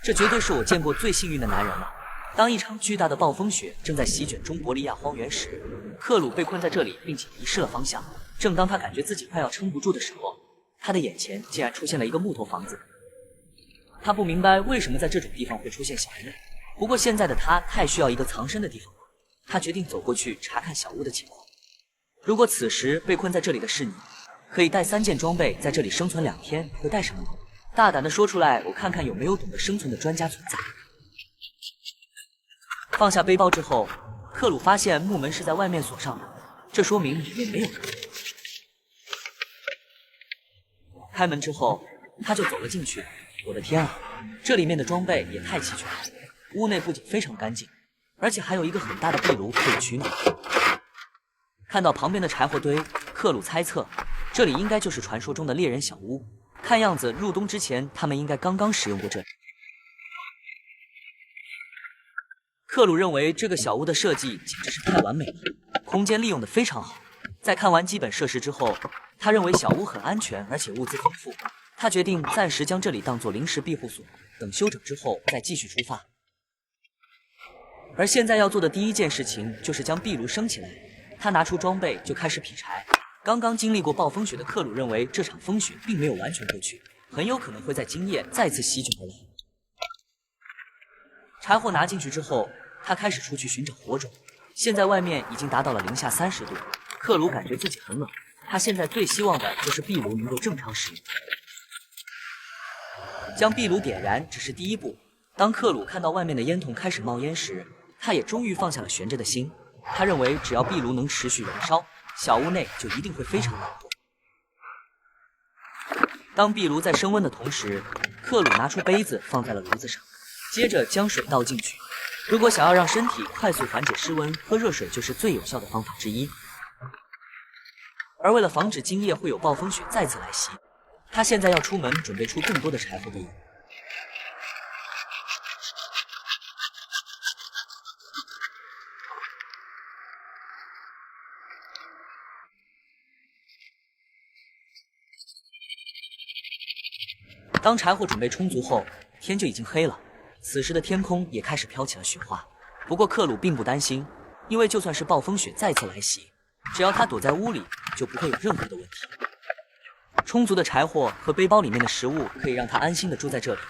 这绝对是我见过最幸运的男人了。当一场巨大的暴风雪正在席卷中伯利亚荒原时，克鲁被困在这里，并且迷失了方向。正当他感觉自己快要撑不住的时候，他的眼前竟然出现了一个木头房子。他不明白为什么在这种地方会出现小屋，不过现在的他太需要一个藏身的地方了。他决定走过去查看小屋的情况。如果此时被困在这里的是你，可以带3件装备在这里生存2天，会带什么呢？大胆的说出来，我看看有没有懂得生存的专家存在。放下背包之后，克鲁发现木门是在外面锁上的，这说明里面没有人。开门之后，他就走了进去。我的天啊，这里面的装备也太齐全了！屋内不仅非常干净，而且还有一个很大的壁炉可以取暖。看到旁边的柴火堆，克鲁猜测这里应该就是传说中的猎人小屋。看样子入冬之前，他们应该刚刚使用过这里。克鲁认为这个小屋的设计简直是太完美了，空间利用的非常好。在看完基本设施之后，他认为小屋很安全，而且物资丰富。他决定暂时将这里当作临时庇护所，等休整之后再继续出发。而现在要做的第一件事情就是将壁炉升起来。他拿出装备就开始劈柴。刚刚经历过暴风雪的克鲁认为这场风雪并没有完全过去，很有可能会在今夜再次席卷而来。柴火拿进去之后，他开始出去寻找火种。现在外面已经达到了-30度，克鲁感觉自己很冷。他现在最希望的就是壁炉能够正常使用。将壁炉点燃只是第一步。当克鲁看到外面的烟囱开始冒烟时，他也终于放下了悬着的心。他认为只要壁炉能持续燃烧，小屋内就一定会非常暖和。当壁炉在升温的同时，克鲁拿出杯子放在了炉子上，接着将水倒进去。如果想要让身体快速缓解失温，喝热水就是最有效的方法之一。而为了防止今夜会有暴风雪再次来袭，他现在要出门准备出更多的柴火队伍。当柴火准备充足后，天就已经黑了。此时的天空也开始飘起了雪花。不过克鲁并不担心，因为就算是暴风雪再次来袭，只要他躲在屋里，就不会有任何的问题。充足的柴火和背包里面的食物可以让他安心的住在这里。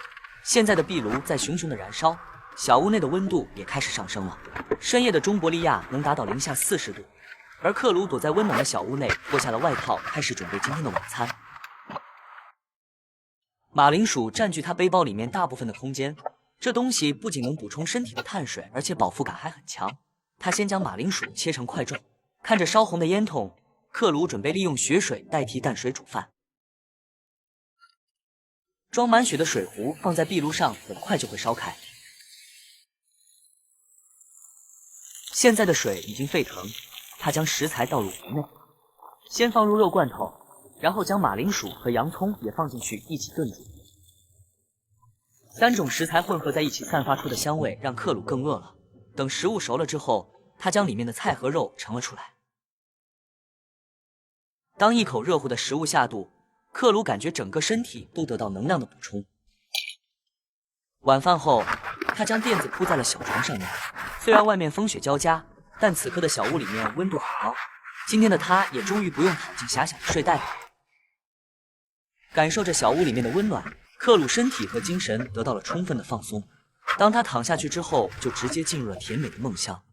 现在的壁炉在熊熊的燃烧，小屋内的温度也开始上升了。深夜的中伯利亚能达到-40度，而克鲁躲在温暖的小屋内，脱下了外套，开始准备今天的晚餐。马铃薯占据他背包里面大部分的空间，这东西不仅能补充身体的碳水，而且饱腹感还很强。他先将马铃薯切成块状，看着烧红的烟筒，克鲁准备利用雪水代替淡水煮饭。装满雪的水壶放在壁炉上，很快就会烧开。现在的水已经沸腾，他将食材倒入壶内，先放入肉罐头，然后将马铃薯和洋葱也放进去一起炖煮。3种食材混合在一起散发出的香味让克鲁更饿了。等食物熟了之后，他将里面的菜和肉盛了出来。当一口热乎的食物下肚，克鲁感觉整个身体都得到能量的补充。晚饭后，他将垫子铺在了小床上面。虽然外面风雪交加，但此刻的小屋里面温度很高。今天的他也终于不用躺进狭小的睡袋里。感受着小屋里面的温暖，克鲁身体和精神得到了充分的放松。当他躺下去之后，就直接进入了甜美的梦乡。